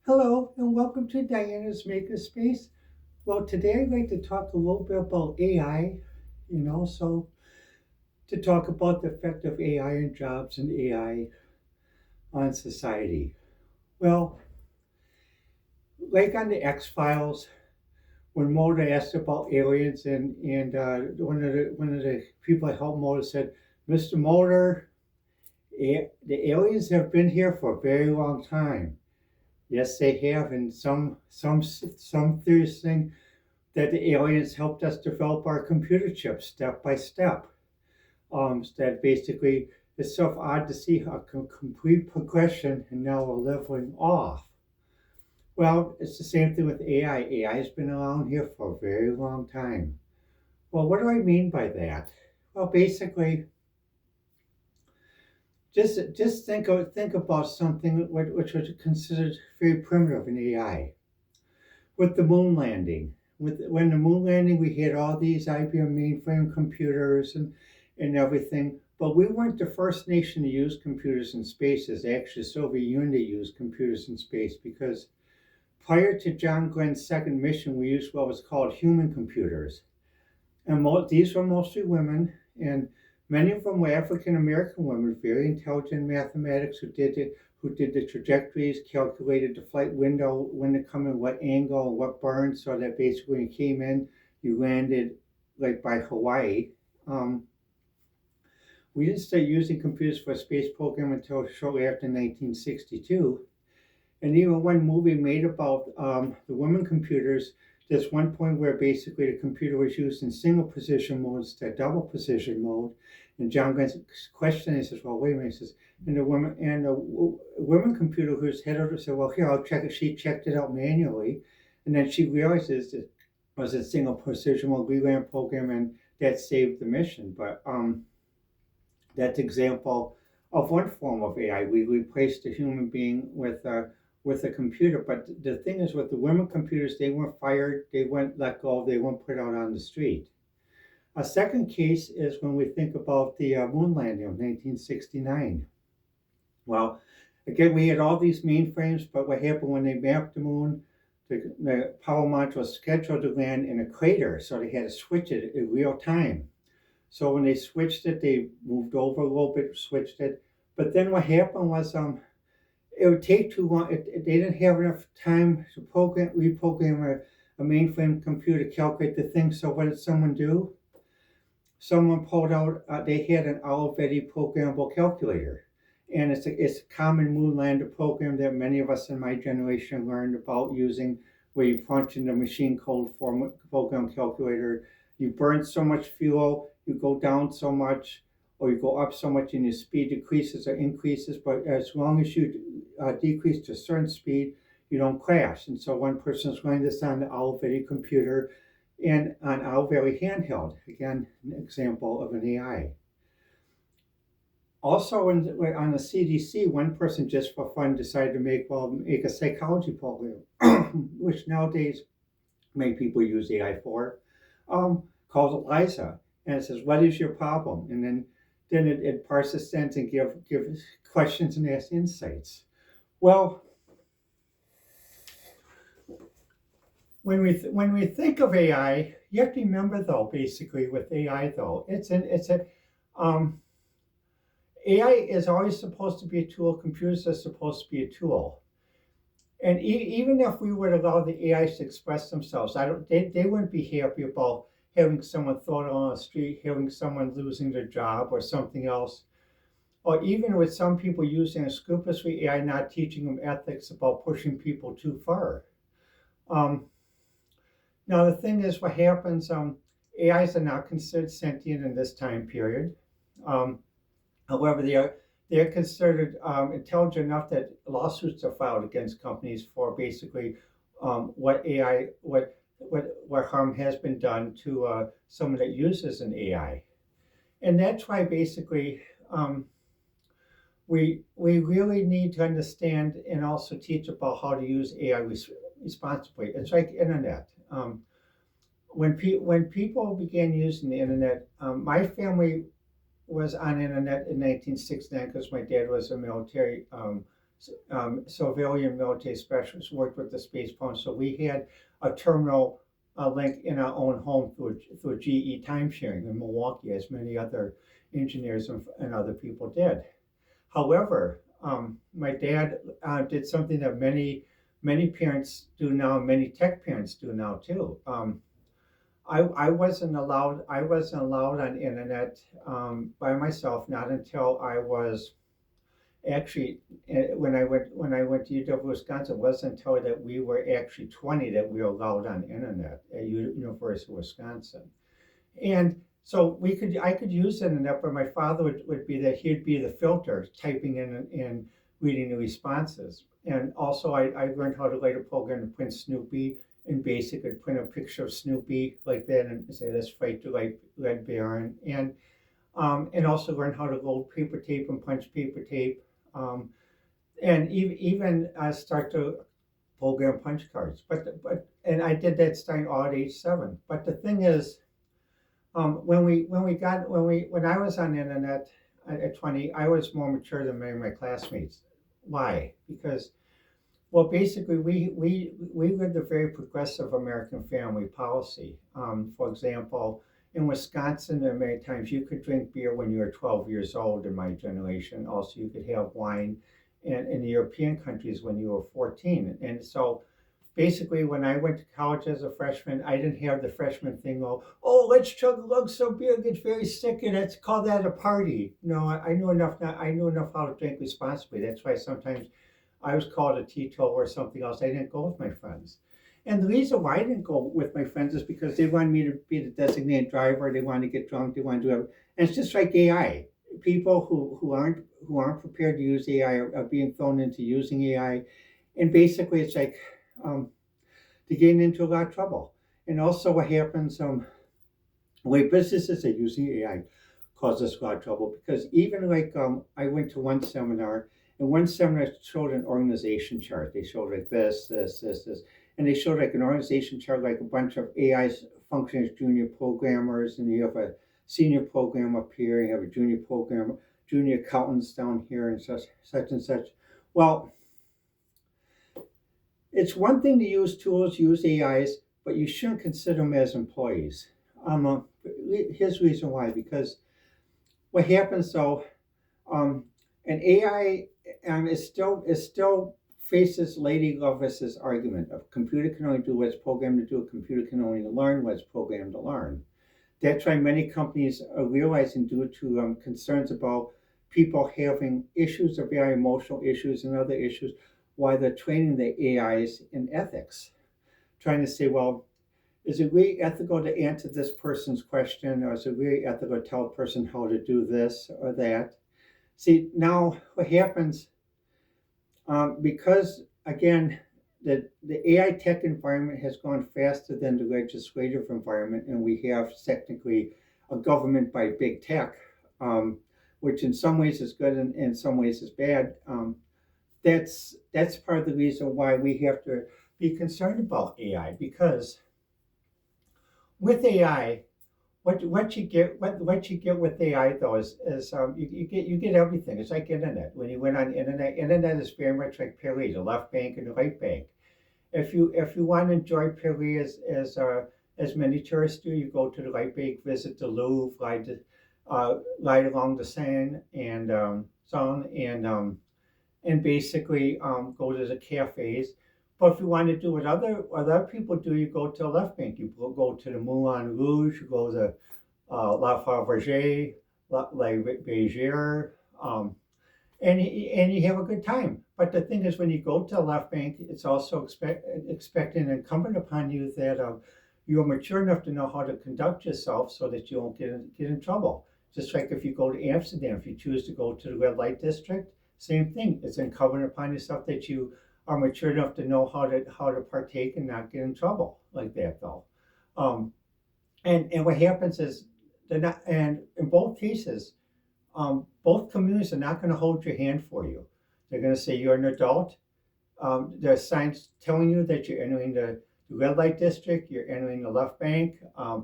Hello and welcome to Diana's Makerspace. Well, today I'd like to talk a little bit about AI, so to talk about the effect of AI on jobs and AI on society. Well, like on the X Files, when Mulder asked about aliens, and one of the people that helped Mulder said, "Mr. Mulder, the aliens have been here for a very long time." Yes, they have, and some theories think that the aliens helped us develop our computer chips step by step. That basically it's so odd to see a complete progression and now a leveling off. Well, it's the same thing with AI. AI has been around here for a very long time. Well, what do I mean by that? Well, basically, just think about something which was considered very primitive in AI with the moon landing. When the moon landing, we had all these IBM mainframe computers and everything, but we weren't the first nation to use computers in space. As actually, the Soviet Union used computers in space because prior to John Glenn's second mission, we used what was called human computers, and these were mostly women, and many of them were African American women, very intelligent in mathematics, who did the trajectories, calculated the flight window, when to come in, what angle, what burn, so that basically when you came in, you landed like by Hawaii. Um, we didn't start using computers for a space program until shortly after 1962. And even one movie made about the women computers, there's one point where basically the computer was used in single position mode instead of double position mode. And John Glenn's question, he says, "Well, wait a minute." He says, and the woman computer who's head over said, "Well, here, I'll check it." She checked it out manually. And then she realizes it was a single position mode reran program, and that saved the mission. But that's example of one form of AI. We replaced a human being with a computer. But the thing is, with the women computers, they weren't fired, they weren't let go, they weren't put out on the street. A second case is when we think about the moon landing of 1969. Well, again, we had all these mainframes, but what happened when they mapped the moon? The power module was scheduled to land in a crater, so they had to switch it in real time. So when they switched it, they moved over a little bit, switched it. But then what happened was it would take too long. They didn't have enough time to reprogram a mainframe computer to calculate the thing. So what did someone do? Someone pulled out, they had an Olivetti programmable calculator. And it's a common moon lander program that many of us in my generation learned about using, where you punch in the machine code for a program calculator. You burn so much fuel, you go down so much, or you go up so much, and your speed decreases or increases. But as long as you decrease to a certain speed, you don't crash. And so one person is running this on the Olivetti computer and on Olivetti handheld. Again, an example of an AI. Also, on the CDC, one person just for fun decided to make a psychology program, which nowadays many people use AI for, called ELIZA. And it says, "What is your problem?" And then it parses sense and give questions and asks insights. Well, when we think of AI, you have to remember though, basically with AI though, um, AI is always supposed to be a tool. Computers are supposed to be a tool. And even if we would allow the AIs to express themselves, they wouldn't be happy about having someone thrown on the street, having someone losing their job or something else, or even with some people using unscrupulously AI, not teaching them ethics about pushing people too far. Um, Now, the thing is, what happens, AIs are not considered sentient in this time period. Um, However, they're considered intelligent enough that lawsuits are filed against companies for basically what AI, what harm has been done to someone that uses an AI. And that's why basically we really need to understand and also teach about how to use AI responsibly. It's like internet. When people began using the internet, my family was on internet in 1969 because my dad was a military civilian military specialists worked with the space phone. So we had a terminal link in our own home through GE timesharing in Milwaukee, as many other engineers and other people did. However, my dad did something that many parents do now, many tech parents do now too. I wasn't allowed on internet by myself, not until I was actually when I went to UW Wisconsin. It wasn't until that we were actually 20 that we were allowed on internet at University of Wisconsin. And so I could use the internet, but my father would be that he'd be the filter, typing in and reading the responses. And also I learned how to write a program to print Snoopy in BASIC. I'd print a picture of Snoopy like that and say, let's fight the Red Baron. And also learn how to load paper tape and punch paper tape. Um, and even start to program punch cards. And I did that starting all at age 7. But the thing is, when I was on the internet at 20, I was more mature than many of my classmates. Why? Because well, basically, we lived a very progressive American family policy. For example, in Wisconsin, there are many times you could drink beer when you were 12 years old in my generation. Also, you could have wine in the European countries when you were 14. And so basically, when I went to college as a freshman, I didn't have the freshman thing. Oh, let's chug lugs of beer, get very sick, and let's call that a party. No, I knew enough. I knew enough how to drink responsibly. That's why sometimes I was called a teetotaler or something else. I didn't go with my friends. And the reason why I didn't go with my friends is because they wanted me to be the designated driver. They wanted to get drunk. They wanted to do everything. And it's just like AI. People who aren't prepared to use AI are being thrown into using AI, and basically it's like they're getting into a lot of trouble. And also, what happens? The way businesses are using AI causes a lot of trouble because even like I went to one seminar, and one seminar showed an organization chart. They showed like this, and they showed like an organization chart, like a bunch of AI functioning as junior programmers, and you have a senior program up here, you have a junior program, junior accountants down here, and such and such. Well, it's one thing to use tools, use AIs, but you shouldn't consider them as employees. Here's the reason why. Because what happens though, an AI is still faces Lady Lovelace's argument of computer can only do what it's programmed to do. A computer can only learn what it's programmed to learn. That's why many companies are realizing, due to concerns about people having issues of very emotional issues and other issues, why they're training the AIs in ethics, trying to say, well, is it really ethical to answer this person's question, or is it really ethical to tell a person how to do this or that? See, now what happens, because again, the AI tech environment has gone faster than the legislative environment, and we have technically a government by big tech, which in some ways is good and in some ways is bad. That's part of the reason why we have to be concerned about AI, because with AI, what you get with AI though is you get everything. It's like internet. When you went on internet is very much like Paris, the left bank and the right bank. If you want to enjoy Paris as many tourists do, you go to the right bank, visit the Louvre, ride along the Seine and basically go to the cafes. But if you want to do what other people do, you go to the left bank. You go to the Moulin Rouge, you go to La Fabergé, La Bergère, and you have a good time. But the thing is, when you go to the left bank, it's also expecting and incumbent upon you that you're mature enough to know how to conduct yourself so that you won't get in trouble. Just like if you go to Amsterdam, if you choose to go to the red light district, same thing. It's incumbent upon yourself that you are mature enough to know how to partake and not get in trouble like that, though. And what happens is they're not, and in both cases, both communities are not going to hold your hand for you. They're going to say you're an adult. There are signs telling you that you're entering the red light district, you're entering the left bank.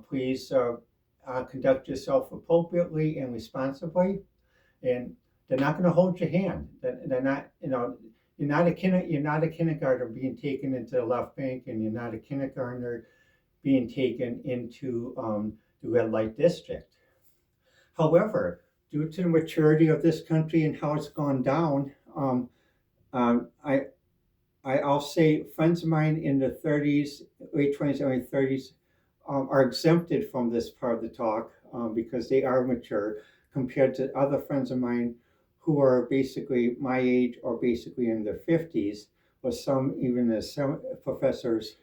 Please conduct yourself appropriately and responsibly. And they're not going to hold your hand. They're not, you're not a kindergartner being taken into the left bank, and you're not a kindergartner being taken into the red light district. However, due to the maturity of this country and how it's gone down, um, I I'll say friends of mine in the 30s, late 20s, early 30s, are exempted from this part of the talk because they are mature compared to other friends of mine who are basically my age or basically in their 50s, or some even as some professors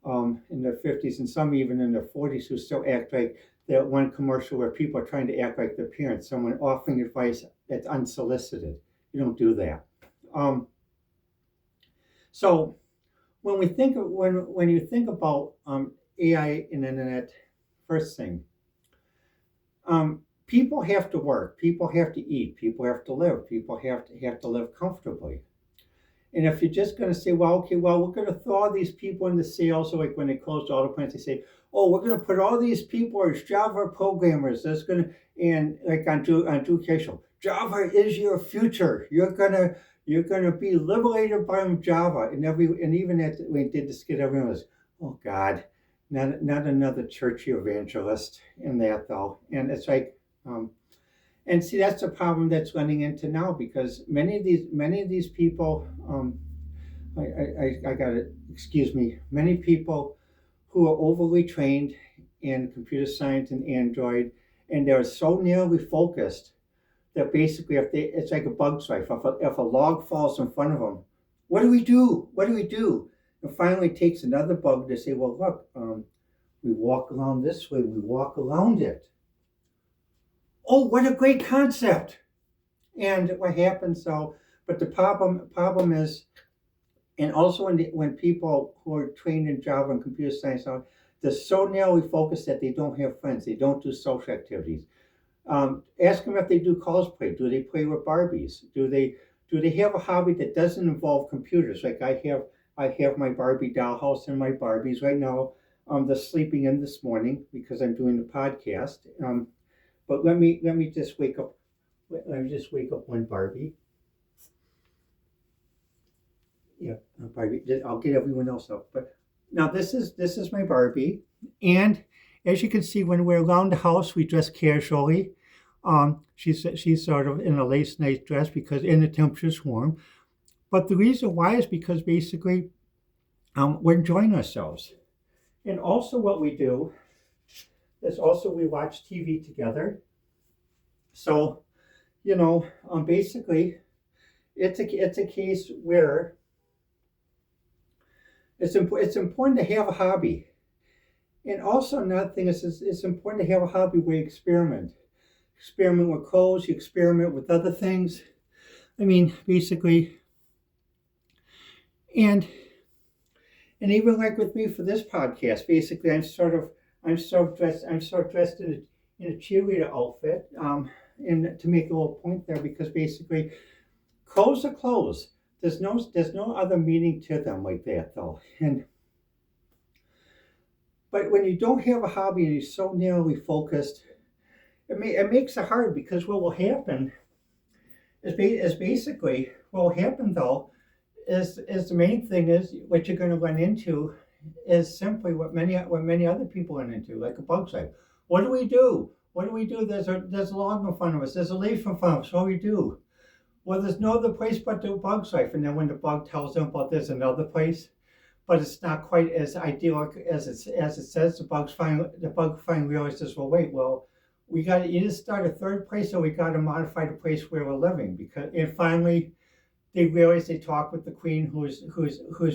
in their 50s and some even in their 40s who still act like that one commercial where people are trying to act like their parents, someone offering advice that's unsolicited. You don't do that. Um, so when you think about AI and internet, first thing, people have to work, people have to eat, people have to live, people have to live comfortably. And if you're just going to say, well, okay, well, we're going to throw all these people into sales, so like when they closed auto plants, they say, oh, we're going to put all these people as Java programmers. That's going to, and like on Drew Casual, Java is your future. You're gonna be liberated by Java. And even at when they did the skit, everyone was, oh God, not another churchy evangelist in that though. And it's like, and see, that's the problem that's running into now because many of these people, I got to excuse me, many people who are overly trained in computer science and Android, and they're so narrowly focused that basically, it's like a bug life. If a log falls in front of them, what do we do? What do we do? And finally, it takes another bug to say, well, look, we walk around this way, we walk around it. Oh, what a great concept! And what happens though? But the problem is, and also when people who are trained in Java and computer science, they're so narrowly focused that they don't have friends. They don't do social activities. Ask them if they do cosplay. Do they play with Barbies? Do they have a hobby that doesn't involve computers? Like I have my Barbie dollhouse and my Barbies right now. They're sleeping in this morning because I'm doing the podcast. But let me just wake up. Let me just wake up one Barbie. Yeah, Barbie. I'll get everyone else up. But now this is my Barbie, and as you can see, when we're around the house, we dress casually. She's sort of in a lace night dress because in the temperature's warm. But the reason why is because basically we're enjoying ourselves. And also what we do is also we watch TV together. So, basically it's a case where it's important to have a hobby. And also another thing is it's important to have a hobby where you experiment. Experiment with clothes, you experiment with other things. I mean, basically, and even like with me for this podcast, basically I'm sort of dressed in a cheerleader outfit, and to make a little point there because basically clothes are clothes. There's no other meaning to them like that though. But when you don't have a hobby and you're so narrowly focused, it makes it hard because what will happen is basically what will happen though is the main thing is what you're going to run into is simply what many other people run into, like a bug life. What do we do? What do we do? There's a log in front of us. There's a leaf in front of us. What do we do? Well, there's no other place but the bug life. And then when the bug tells them about there's another place, but it's not quite as idyllic as it says. The bug finally realizes, well, wait, we got to either start a third place or we got to modify the place where we're living and finally they realize they talk with the queen who's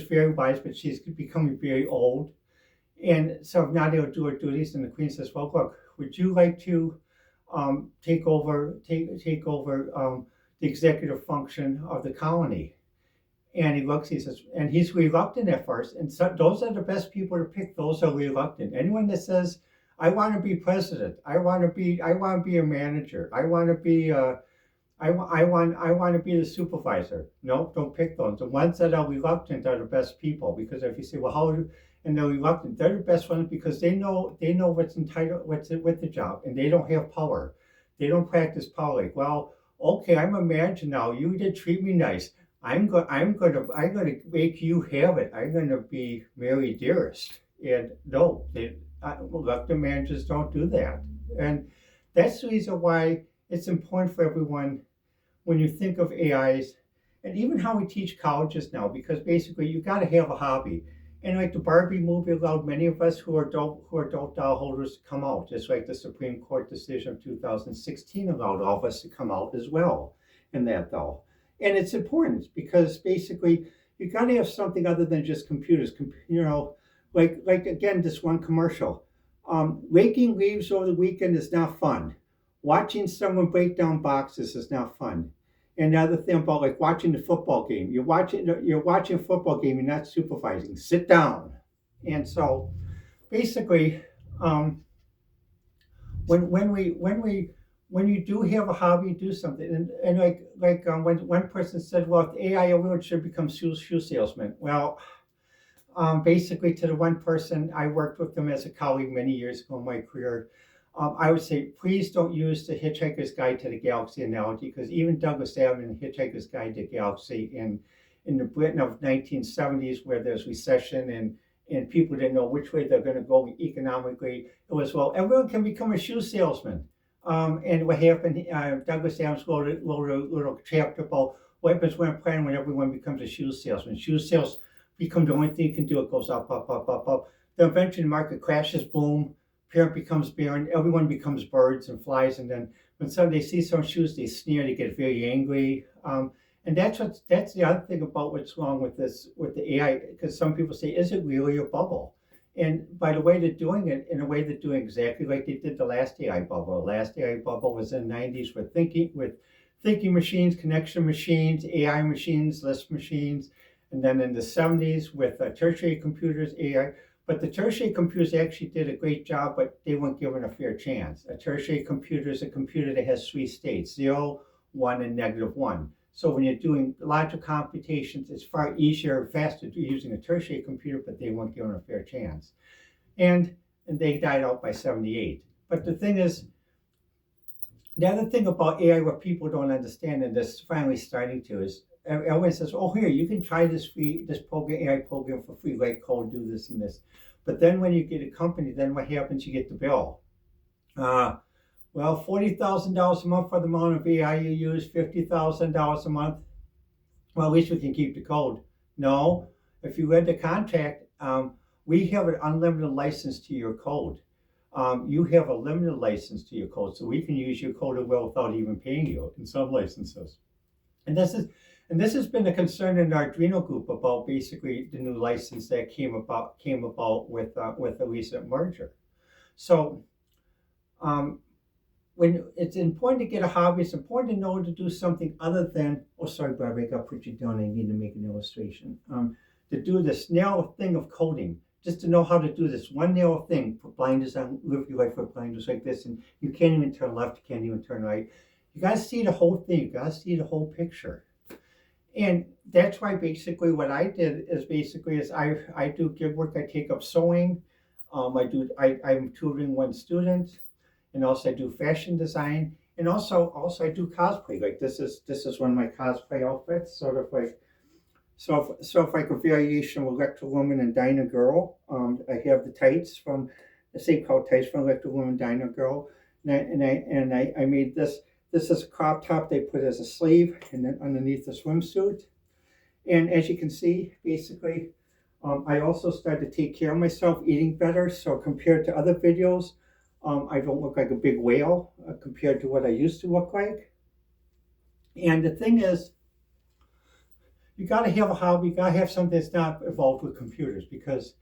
very wise, but she's becoming very old, and so now they'll do her duties. And the queen says, well, look, would you like to take over the executive function of the colony? And he says, and he's reluctant at first. And so those are the best people to pick. Those are reluctant. Anyone that says, I want to be president, I want to be a manager, I want to be the supervisor. No, don't pick those. The ones that are reluctant are the best people because if you say, well, and they're reluctant, they're the best ones because they know what's with the job, and they don't have power. They don't practice power. Like, well, okay, I'm a manager now. You did treat me nice. I'm gonna make you have it. I'm gonna be Mary Dearest. And no, elected managers don't do that. And that's the reason why it's important for everyone when you think of AIs and even how we teach colleges now, because basically you got to have a hobby. And like the Barbie movie allowed many of us who are adult doll holders to come out, just like the Supreme Court decision of 2016 allowed all of us to come out as well in that doll. And it's important because basically you got to have something other than just computers. Like again, this one commercial. Raking leaves over the weekend is not fun. Watching someone break down boxes is not fun. And the other thing about like watching the football game, you're watching a football game, you're not supervising. Sit down. And so basically, um, when you do have a hobby, do something. And when one person said, well, if AI, everyone should become shoe salesman. Well, basically to the one person I worked with them as a colleague many years ago in my career, I would say please don't use the Hitchhiker's Guide to the Galaxy analogy, because even Douglas Adams in Hitchhiker's Guide to the Galaxy in the Britain of 1970s where there's recession and people didn't know which way they're going to go economically, it was, well, everyone can become a shoe salesman. And what happened, Douglas Adams wrote a little chapter about what happens when everyone becomes a shoe salesman. Shoe sales become the only thing you can do. It goes up, up, up, up, up. Then eventually the market crashes, boom, parent becomes barren, everyone becomes birds and flies, and then when they see some shoes, they sneer, they get very angry. And that's the other thing about what's wrong with the AI, because some people say, is it really a bubble? And by the way they're doing it, in a way they're doing exactly like they did the last AI bubble. The last AI bubble was in the 90s with thinking machines, connection machines, AI machines, list machines, and then in the 70s with tertiary computers, AI. But the tertiary computers actually did a great job, but they weren't given a fair chance. A tertiary computer is a computer that has three states, 0, 1, and -1. So when you're doing logical computations, it's far easier and faster to using a tertiary computer, but they weren't given a fair chance. And they died out by 78. But the thing is, the other thing about AI, what people don't understand, and this finally starting to, is everyone says, "Oh, here you can try this program, AI program for free, write code, do this and this." But then when you get a company, then what happens? You get the bill. Well, $40,000 a month for the amount of AI you use, $50,000 a month. Well, at least we can keep the code. No, if you read the contract, we have an unlimited license to your code. You have a limited license to your code, so we can use your code well without even paying you in some licenses. And this has been a concern in our Arduino group about basically the new license that came about with a recent merger. So when it's important to get a hobby, it's important to know to do something other than, oh, sorry, Barbara, I got to put you down. I need to make an illustration. To do this narrow thing of coding, just to know how to do this one narrow thing for blinders on live your life with blinders like this, and you can't even turn left, you can't even turn right. You got to see the whole thing. You got to see the whole picture. And that's why basically what I did is I do gig work. I take up sewing. I'm tutoring one student, and also I do fashion design, and also I do cosplay. Like this is one of my cosplay outfits, sort of like like a variation of Electro Woman and Dyna Girl. I have the tights from the same color tights from Electro Woman, Dyna Girl, and I made this. This is a crop top they put as a sleeve and then underneath the swimsuit. And as you can see, basically, I also started to take care of myself, eating better. So compared to other videos, I don't look like a big whale compared to what I used to look like. And the thing is, you got to have a hobby. You got to have something that's not involved with computers, because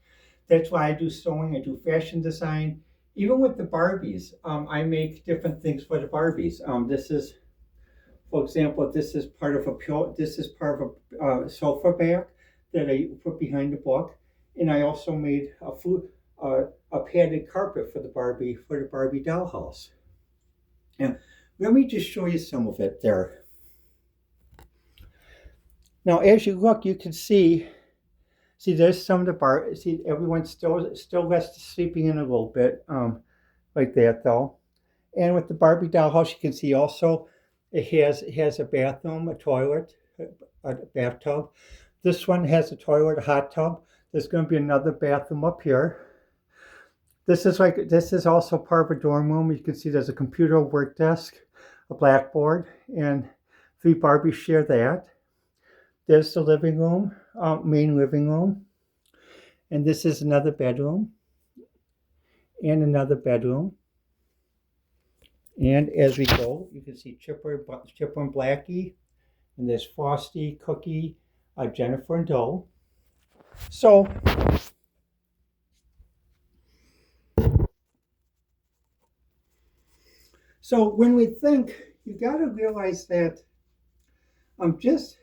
that's why I do sewing. I do fashion design. Even with the Barbies, I make different things for the Barbies. This is, for example, this is part of a sofa back that I put behind the book, and I also made a padded carpet for the Barbie dollhouse. And let me just show you some of it there. Now, as you look, you can see there's some of the see everyone's still sleeping in a little bit, like that though. And with the Barbie dollhouse, you can see also it has a bathroom, a toilet, bathtub. This one has a toilet, a hot tub. There's going to be another bathroom up here. This is also part of a dorm room. You can see there's a computer work desk, a blackboard, and 3 Barbies share that. There's the living room, main living room, and this is another bedroom, and another bedroom. And as we go, you can see Chipper and Blackie, and there's Frosty, Cookie, Jennifer, and Doe. So when we think, you got to realize that just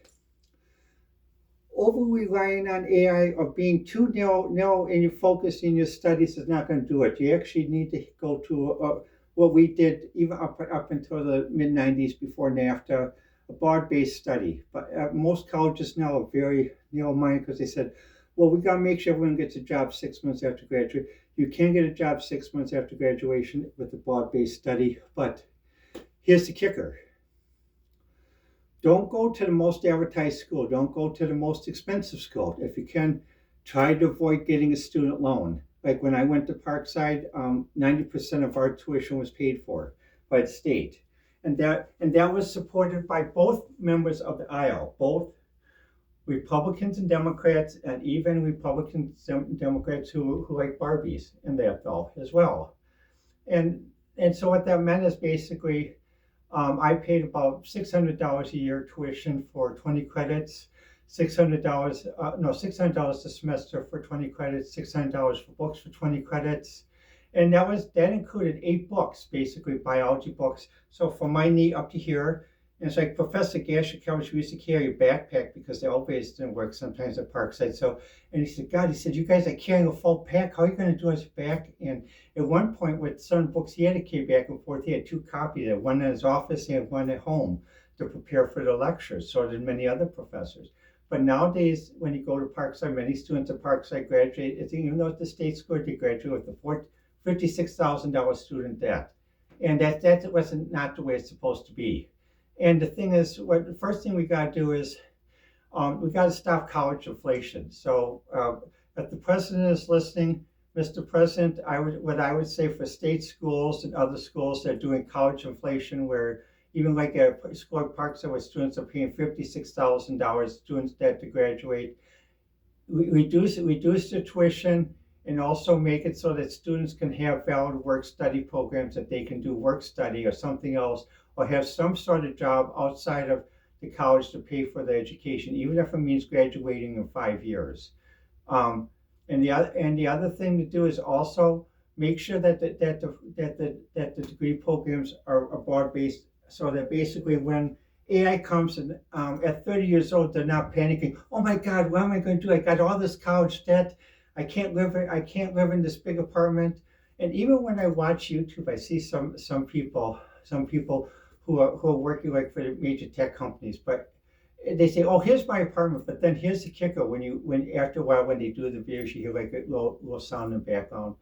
over relying on AI or being too narrow in your focus in your studies is not going to do it. You actually need to go to what we did even up until the mid-90s before NAFTA, a broad-based study. But most colleges now are very narrow-minded because they said, well, we got to make sure everyone gets a job 6 months after graduation. You can get a job 6 months after graduation with a broad-based study, but here's the kicker. Don't go to the most advertised school. Don't go to the most expensive school. If you can, try to avoid getting a student loan. Like when I went to Parkside, 90% of our tuition was paid for by the state. And that was supported by both members of the aisle, both Republicans and Democrats, and even Republicans and Democrats who like Barbies in that though as well. And so what that meant is basically I paid about $600 a year tuition for 20 credits, $600 a semester for 20 credits, $600 for books for 20 credits. And that included 8 books, basically biology books. So from my knee up to here, and it's like Professor Gashikawa used to carry a backpack because the elevators didn't work sometimes at Parkside. So, and he said, God, he said, you guys are carrying a full pack. How are you going to do us back? And at one point with some books he had to carry back and forth, he had 2 copies, one in his office and one at home to prepare for the lectures. So did many other professors. But nowadays, when you go to Parkside, many students at Parkside graduate, even though it's the state school, they graduate with a $56,000 student debt. And that wasn't not the way it's supposed to be. And the thing is, the first thing we got to do is we got to stop college inflation. So if the president is listening, Mr. President, what I would say for state schools and other schools that are doing college inflation, where even like a school like Parkside where students are paying $56,000 students debt to graduate, reduce the tuition and also make it so that students can have valid work study programs, that they can do work study or something else, or have some sort of job outside of the college to pay for their education, even if it means graduating in 5 years. And the other thing to do is also make sure that the degree programs are broad-based, so that basically when AI comes and at 30 years old, they're not panicking. Oh my God, what am I going to do? I got all this college debt. I can't live in this big apartment. And even when I watch YouTube, I see some people who are working like for the major tech companies, but they say, "Oh, here's my apartment." But then here's the kicker: when after a while when they do the videos, you hear like a little sound in the background.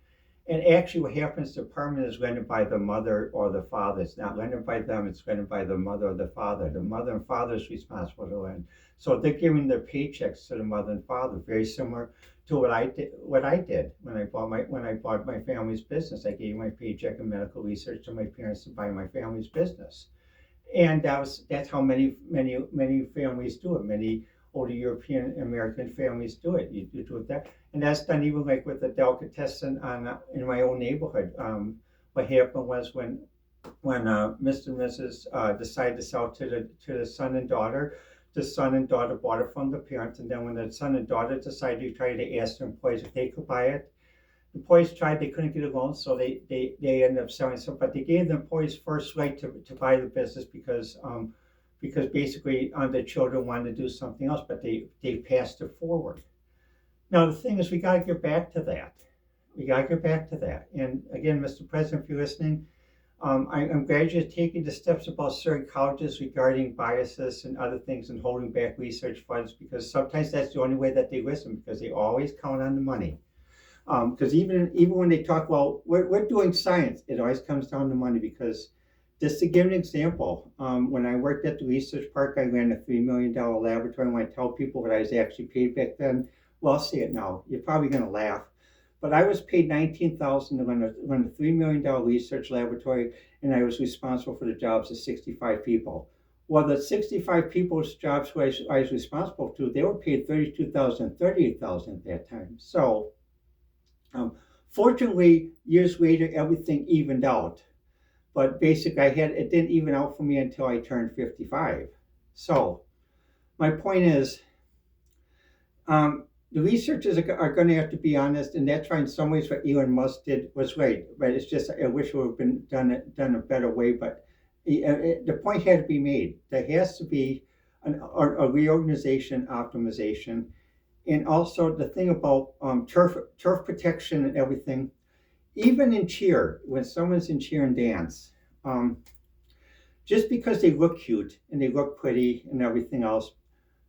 And actually, what happens? The apartment is rented by the mother or the father. It's not rented by them. It's rented by the mother or the father. The mother and father is responsible to rent. So they're giving their paychecks to the mother and father. Very similar to what I did when I bought my family's business. I gave my paycheck and medical research to my parents to buy my family's business. And that's how many families do it. Many older European American families do it. You do it there, and that's done even like with the delicatessen in my own neighborhood. What happened was when Mr. and Mrs. Decided to sell to the son and daughter, the son and daughter bought it from the parents, and then when the son and daughter decided to try to ask their employees if they could buy it, the employees tried, they couldn't get a loan, so they ended up selling some, but they gave the employees first right to buy the business because basically the children wanted to do something else, but they passed it forward. Now the thing is, we got to get back to that. And again, Mr. President, if you're listening, I'm glad you're taking the steps about certain colleges regarding biases and other things and holding back research funds, because sometimes that's the only way that they listen, because they always count on the money. Because even when they talk, well, we're doing science, it always comes down to money, because Just to give an example, when I worked at the research park, I ran a $3 million laboratory. When I tell people what I was actually paid back then, well, I'll say it now. You're probably going to laugh. But I was paid $19,000 to run a $3 million research laboratory, and I was responsible for the jobs of 65 people. Well, the 65 people's jobs who I was responsible to, they were paid $32,000, $38,000 at that time. So, um, fortunately, years later, everything evened out. But basically, it didn't even out for me until I turned 55. So my point is, the researchers are going to have to be honest, and that's why in some ways what Elon Musk did was right. But it's just I wish it would have been done a better way. But the point had to be made. There has to be a reorganization, optimization, and also the thing about turf protection and everything. Even in cheer, when someone's in cheer and dance, um, just because they look cute and they look pretty and everything else,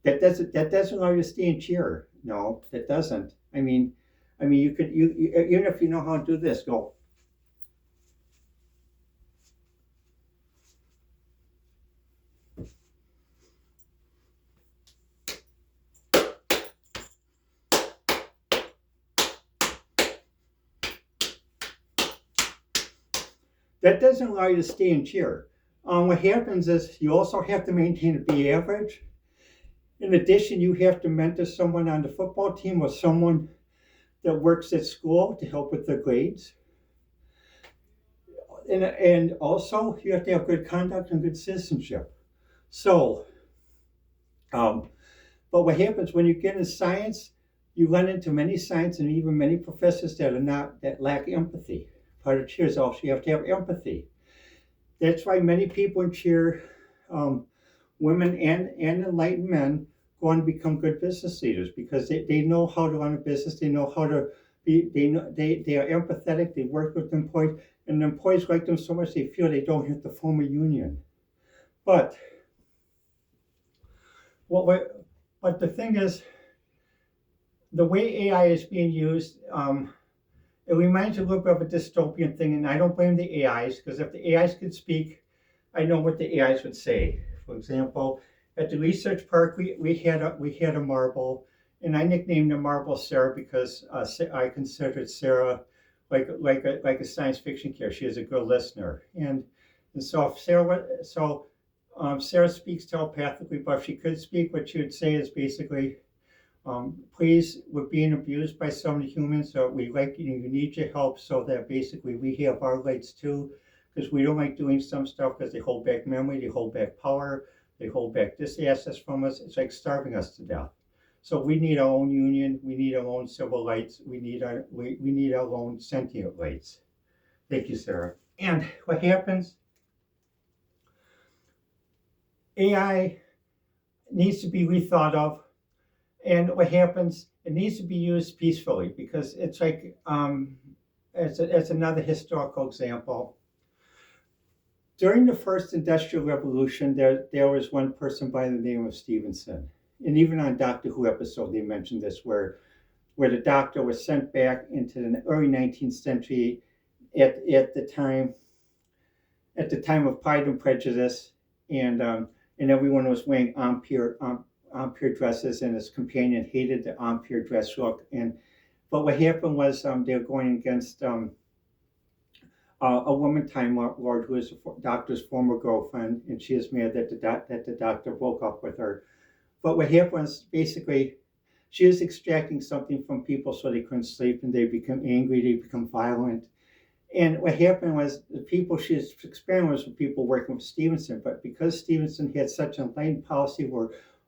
that doesn't allow you to stay in cheer. No, that doesn't. I mean, you even if you know how to do this, go. That doesn't allow you to stay in cheer. What happens is you also have to maintain a B average. In addition, you have to mentor someone on the football team or someone that works at school to help with their grades. And also, you have to have good conduct and good citizenship. So, um, but what happens when you get in science, you run into many science and even many professors that lack empathy. Part of cheer is also you have to have empathy. That's why many people in cheer, um, women and enlightened men, go on to become good business leaders because they know how to run a business. They know how to be. They are empathetic. They work with employees, and the employees like them so much they feel they don't have to form a union. But what? But the thing is, the way AI is being used, it reminds you a little bit of a dystopian thing, and I don't blame the AIs because if the AIs could speak, I know what the AIs would say. For example, at the research park, we had a marble, and I nicknamed the marble Sarah because I considered Sarah like a science fiction character. She is a good listener, and so if Sarah speaks telepathically, but if she could speak, what she would say is basically, please, we're being abused by so many humans, so we like you. You need your help, so that basically we have our rights too, because we don't like doing some stuff because they hold back memory, they hold back power, they hold back this assets from us. It's like starving us to death. So we need our own union. We need our own civil rights. We need our own sentient rights. Thank you, Sarah. And what happens? AI needs to be rethought of. And what happens? It needs to be used peacefully because it's like it's another historical example. During the first industrial revolution, there was one person by the name of Stevenson, and even on Doctor Who episode they mentioned this, where the doctor was sent back into the early 19th century at the time of Pride and Prejudice, and everyone was wearing Empire dresses, and his companion hated the Empire dress look. But what happened was they were going against a woman Time Lord who was the doctor's former girlfriend, and she is mad that the doctor broke up with her. But what happened was basically she was extracting something from people so they couldn't sleep, and they become angry, they become violent. And what happened was the people she was experimenting with people working with Stevenson, but because Stevenson had such an enlightened policy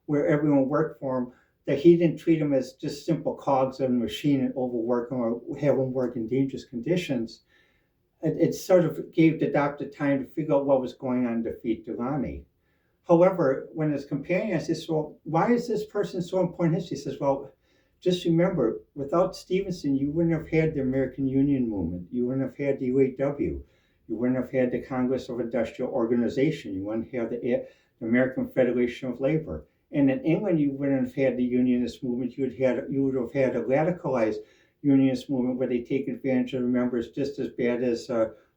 where everyone worked for him, that he didn't treat them as just simple cogs in a machine and overwork them or have them work in dangerous conditions. It sort of gave the doctor time to figure out what was going on and defeat Durrani. However, when his companion says, well, why is this person so important? He says, well, just remember, without Stevenson, you wouldn't have had the American Union movement. You wouldn't have had the UAW. You wouldn't have had the Congress of Industrial Organization. You wouldn't have the American Federation of Labor. And in England, you wouldn't have had the unionist movement. You would have had a radicalized unionist movement where they take advantage of the members just as bad as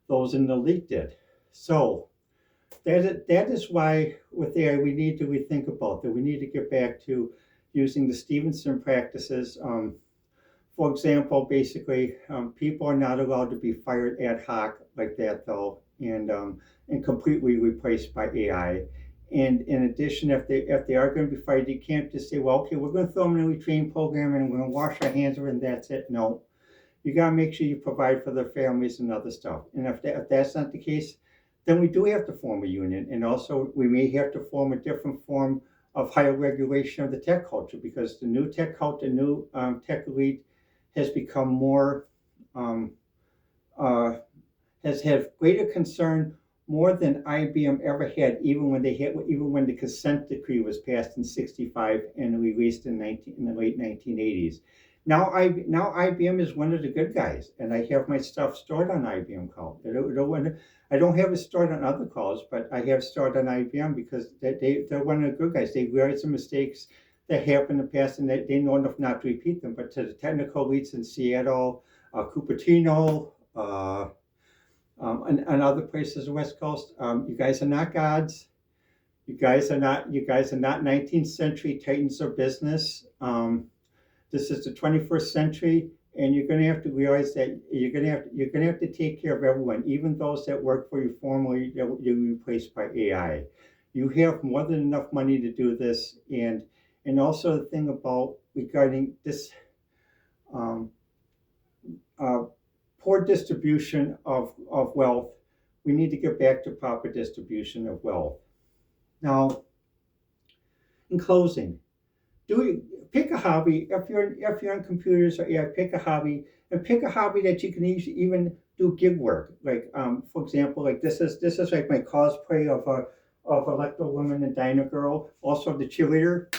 those in the elite did. So that is why with AI we need to rethink about that. We need to get back to using the Stevenson practices. For example, basically, people are not allowed to be fired ad hoc like that, though, and completely replaced by AI. And in addition, if they are going to be fired, you can't just say, well, okay, we're going to throw them in a retraining program and we're going to wash our hands of it and that's it. No, you got to make sure you provide for their families and other stuff. And if that's not the case, then we do have to form a union. And also, we may have to form a different form of higher regulation of the tech culture because the new tech culture, new tech elite has become more, um, uh, has had greater concern more than IBM ever had, even when the consent decree was passed in '65 and released in the late 1980s. Now IBM is one of the good guys, and I have my stuff stored on IBM Cloud. I don't have it stored on other clouds, but I have stored on IBM because they're one of the good guys. They realize the mistakes that happened in the past, and they know enough not to repeat them. But to the technical elites in Seattle, Cupertino, and other places on the West Coast. You guys are not gods. You guys are not 19th century titans of business. This is the 21st century, and you're going to have to realize that you're going to have to take care of everyone, even those that work for you formally that you're replaced by AI. You have more than enough money to do this, and also the thing about regarding this. Um, uh, Poor distribution of wealth. We need to get back to proper distribution of wealth. Now, in closing, pick a hobby. If you're on computers or yeah, pick a hobby and pick a hobby that you can even do gig work. Like for example, like this is like my cosplay of Electro Woman and Dyna Girl. Also the cheerleader.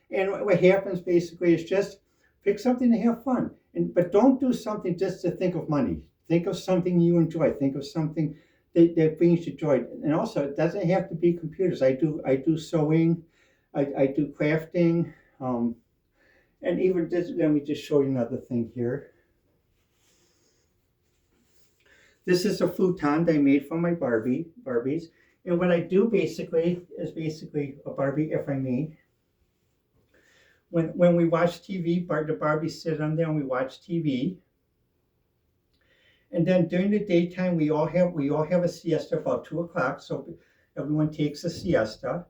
And what happens basically is just pick something to have fun, but don't do something just to think of money. Think of something you enjoy. Think of something that brings you joy. And also, it doesn't have to be computers. I do sewing, I do crafting, and even just let me just show you another thing here. This is a futon that I made for my Barbies. And what I do basically is basically a Barbie, if I may. When we watch TV, the Barbies sit on there and we watch TV. And then during the daytime, we all have a siesta about 2 o'clock, so everyone takes a siesta.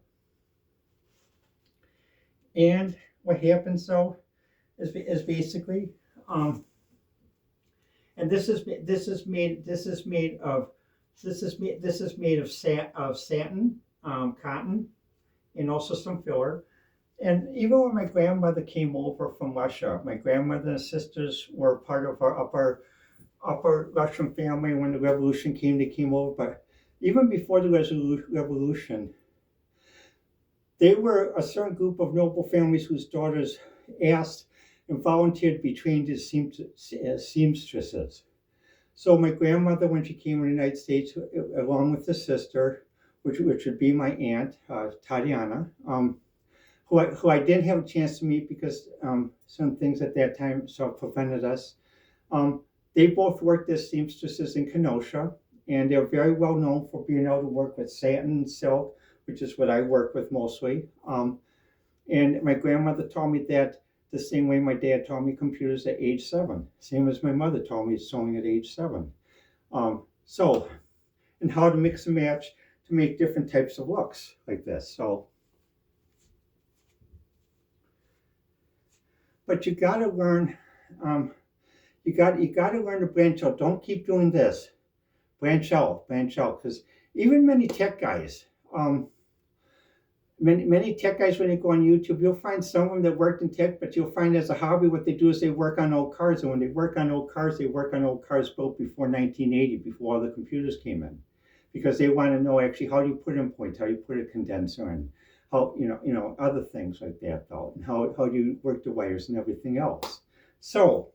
And what happens though is basically, and this is made of satin, cotton, and also some filler. And even when my grandmother came over from Russia, my grandmother and sisters were part of our upper Russian family when the revolution came. They came over, but even before the revolution, they were a certain group of noble families whose daughters asked and volunteered to be trained as seamstresses. So my grandmother, when she came to the United States, along with the sister, which would be my aunt, Tatiana, who I didn't have a chance to meet because some things at that time prevented us. They both worked as seamstresses in Kenosha, and they're very well known for being able to work with satin and silk, which is what I work with mostly. And my grandmother taught me that the same way my dad taught me computers at age 7, same as my mother taught me sewing at age 7. So, and how to mix and match to make different types of looks like this. So, but you got to learn. You got to learn to branch out. Don't keep doing this. Branch out, because even many tech guys, many tech guys, when they go on YouTube, you'll find some of them that worked in tech, but you'll find as a hobby what they do is they work on old cars, and when they work on old cars, they work on old cars built before 1980, before all the computers came in, because they want to know actually how do you put in points, how do you put a condenser in, how other things like that though, and how do you work the wires and everything else. So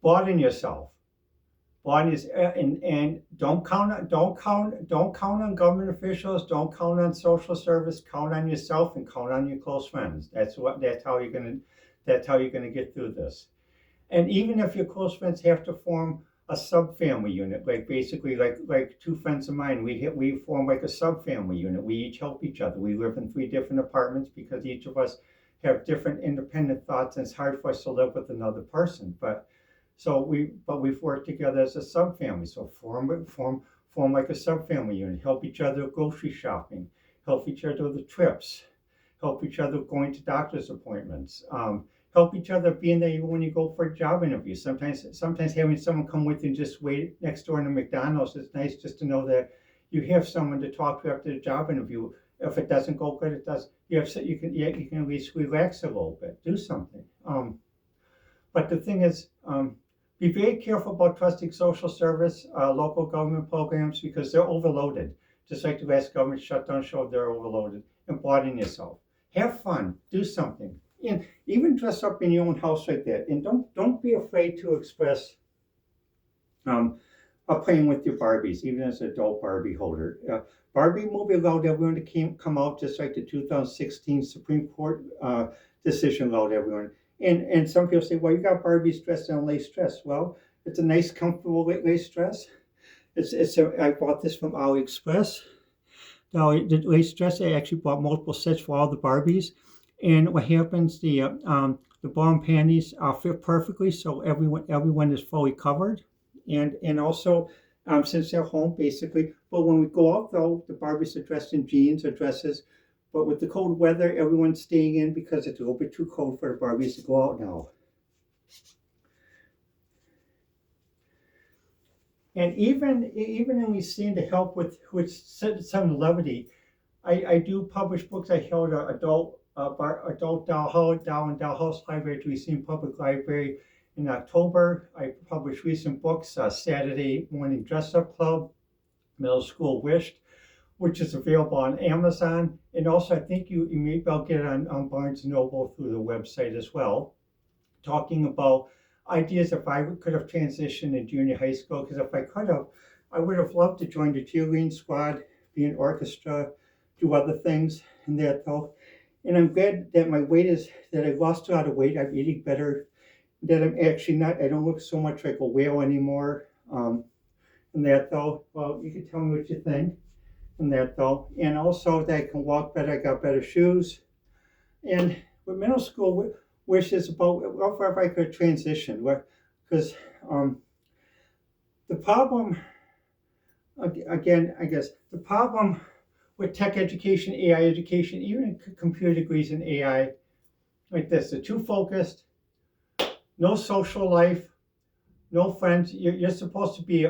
broaden yourself. Body is, and don't count on government officials. Don't count on social service. Count on yourself and count on your close friends. That's how you're gonna get through this. And even if your close friends have to form a sub-family unit, like basically like two friends of mine, we form like a sub-family unit. We each help each other. We live in 3 different apartments because each of us have different independent thoughts, and it's hard for us to live with another person. But we've worked together as a sub-family. So form like a sub-family unit. Help each other grocery shopping. Help each other with the trips. Help each other going to doctor's appointments. Help each other being there even when you go for a job interview. Sometimes having someone come with you and just wait next door in a McDonald's, it's nice just to know that you have someone to talk to after the job interview. If it doesn't go good, it does. You can at least relax a little bit, do something. But the thing is, be very careful about trusting social service, local government programs, because they're overloaded. Just like the last government shutdown showed, they're overloaded. And broaden yourself. Have fun. Do something. And even dress up in your own house like that. And don't be afraid to express playing with your Barbies, even as an adult Barbie holder. Barbie movie allowed everyone to come out, just like the 2016 Supreme Court decision allowed everyone. And some people say, well, you got Barbies dressed in a lace dress. Well, it's a nice, comfortable lace dress. I bought this from AliExpress. Now, the lace dress, I actually bought multiple sets for all the Barbies. And what happens, the bra and panties fit perfectly, so everyone is fully covered. And also, since they're home, basically. But when we go out, though, the Barbies are dressed in jeans or dresses. But with the cold weather, everyone's staying in because it's a little bit too cold for the Barbies to go out now. And even when we seem to help with some levity, I do publish books. I held an adult doll and dollhouse library at Racine Public Library in October. I published recent books, Saturday Morning Dress Up Club, Middle School Wished, which is available on Amazon. And also, I think you may be able to get it on Barnes & Noble through the website as well, talking about ideas if I could have transitioned in junior high school, because if I could have, I would have loved to join the cheerleading squad, be in orchestra, do other things and that though. And I'm glad that that I lost a lot of weight. I'm eating better, that I'm actually I don't look so much like a whale anymore. And that though, well, you can tell me what you think. And that though, and also that I can walk better, I got better shoes. And with middle school wishes about if I could transition, because the problem, again, I guess, the problem with tech education, AI education, even computer degrees in AI, like this, they're too focused, no social life, no friends. You're supposed to be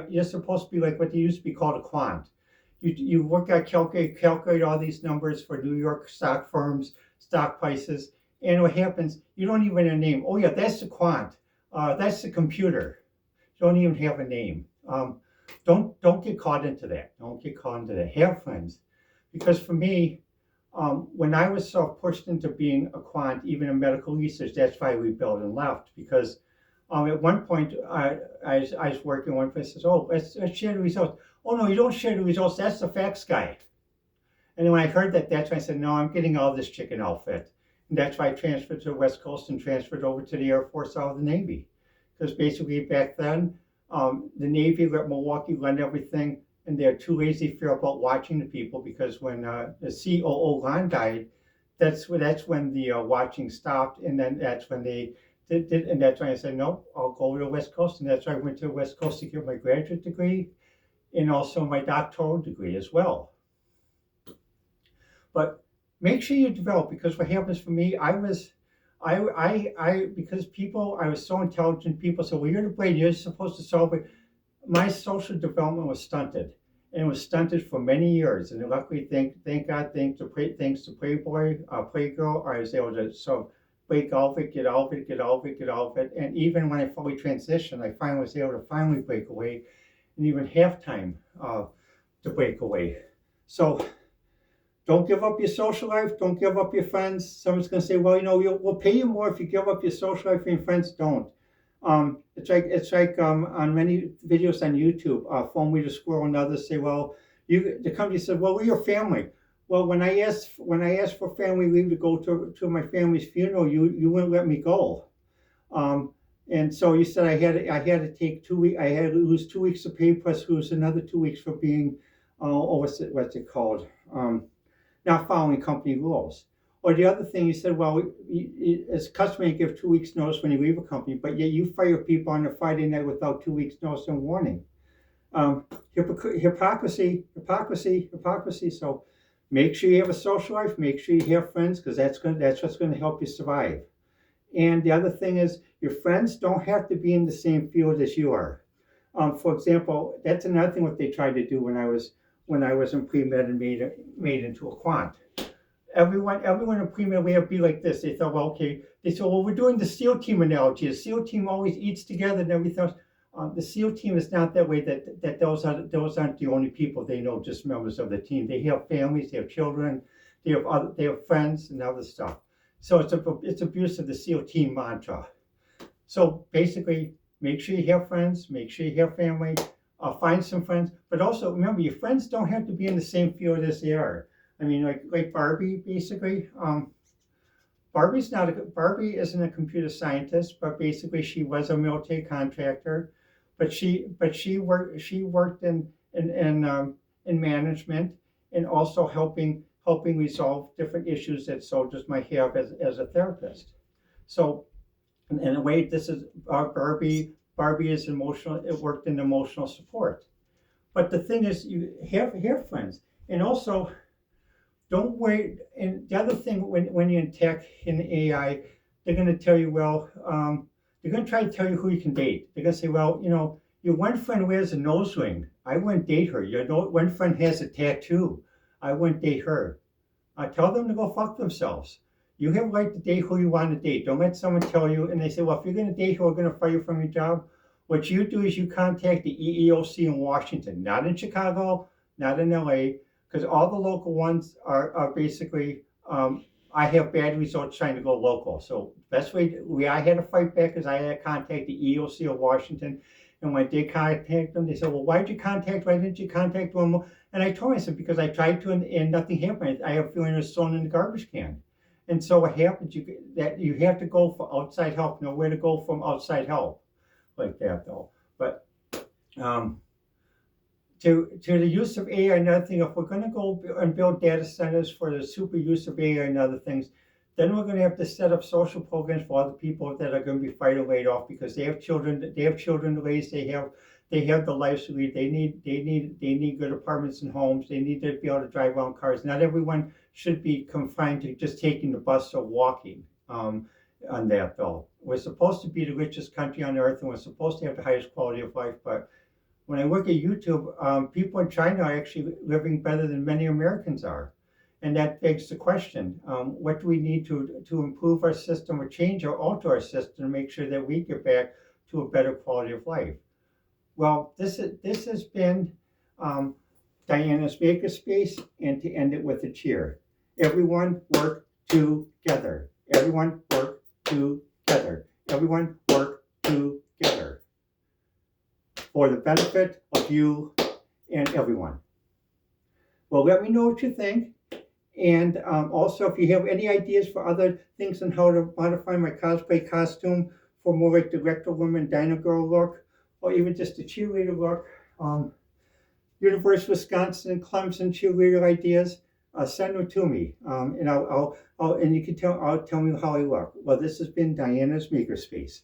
like what they used to be called a quant. You work out, calculate all these numbers for New York stock firms, stock prices, and what happens, you don't even have a name. Oh yeah, that's the quant. That's the computer. You don't even have a name. Don't get caught into that. Don't get caught into that. Have friends. Because for me, when I was so pushed into being a quant, even in medical research, that's why I rebelled and left. Because at one point, I was working one place, says, oh, let's share the results. Oh no, you don't share the results, that's the facts guy. And then when I heard that, that's when I said, no, I'm getting all this chicken outfit. And that's why I transferred to the West Coast and transferred over to the Air Force out of the Navy. Because basically back then, the Navy let Milwaukee run everything, and they're too lazy about watching the people, because when the COO Lon died, that's when the watching stopped, and then that's when they did, and that's when I said, no, I'll go to the West Coast, and that's why I went to the West Coast to get my graduate degree, and also my doctoral degree as well. But make sure you develop, because what happens for me, because I was so intelligent, people said, well, you're the brain, you're supposed to solve it. My social development was stunted, and it was stunted for many years. And luckily, thank God, thanks to Playboy, Playgirl, I was able to break out of it, get out of it. And even when I fully transitioned, I finally was able to break away, and even have time to break away. So don't give up your social life. Don't give up your friends. Someone's going to say, well, we'll pay you more if you give up your social life and your friends. Don't. It's like on many videos on YouTube, phone me to squirrel, and others say, well, the company said, well, we're your family. Well, when I asked for family leave to go to my family's funeral, you wouldn't let me go. Um, and so you said I had to take 2 weeks. I had to lose 2 weeks of pay plus lose another 2 weeks for being, what's it called? Not following company rules. Or the other thing, you said, well, it's customary to give 2 weeks notice when you leave a company, but yet you fire people on a Friday night without 2 weeks notice and warning. Hypocrisy, hypocrisy, hypocrisy. So make sure you have a social life. Make sure you have friends, because that's what's going to help you survive. And the other thing is, your friends don't have to be in the same field as you are. For example, that's another thing what they tried to do when I was in pre-med and made into a quant. Everyone in pre-med we have to be like this. They thought, well, okay. They said, well, we're doing the SEAL team analogy. The SEAL team always eats together and everything else. The SEAL team is not that way. That those aren't the only people they know, just members of the team. They have families, they have children, they have friends and other stuff. So it's abuse of the SEAL team mantra. So basically, make sure you have friends, make sure you have family, find some friends, but also remember your friends don't have to be in the same field as they are. I mean, like Barbie, basically. Barbie isn't a computer scientist, but basically she was a military contractor, but she worked in management, and also helping resolve different issues that soldiers might have as a therapist. So in a way, this is Barbie is emotional. It worked in emotional support. But the thing is, you have friends, and also don't wait. And the other thing, when you're in tech in AI, they're going to tell you, well, they're going to try to tell you who you can date. They're going to say, well, your one friend wears a nose ring. I wouldn't date her. Your one friend has a tattoo. I wouldn't date her. Tell them to go fuck themselves. You have a right to date who you want to date. Don't let someone tell you, and they say, well, if you're going to date who are going to fire you from your job, what you do is you contact the EEOC in Washington, not in Chicago, not in LA, because all the local ones are basically, I have bad results trying to go local. So best way I had to fight back is I had to contact the EEOC of Washington. And when I did contact them, they said, well, why didn't you contact them? And I told them, I said, because I tried to and nothing happened. I have a feeling it was thrown in the garbage can. And so what happens, you have to go for outside help. Nowhere to go from outside help like that, though. But to the use of AI, another thing, if we're going to go and build data centers for the super use of AI and other things, then we're going to have to set up social programs for other people that are going to be fighting laid off because they have children. They have children to raise. They have the lives to lead. They need good apartments and homes. They need to be able to drive around cars. Not everyone should be confined to just taking the bus or walking. On that, though, we're supposed to be the richest country on earth, and we're supposed to have the highest quality of life. But when I look at YouTube, people in China are actually living better than many Americans are. And that begs the question, what do we need to improve our system or change or alter our system to make sure that we get back to a better quality of life? Well, this has been Diana's Makerspace, and to end it with a cheer. Everyone work together. Everyone work together. Everyone work together for the benefit of you and everyone. Well, let me know what you think. And also, if you have any ideas for other things on how to modify my cosplay costume for more like the retro woman dino girl look, or even just a cheerleader look, University of Wisconsin, Clemson cheerleader ideas, send them to me, and and you can tell me how I look. Well, this has been Diana's Makerspace.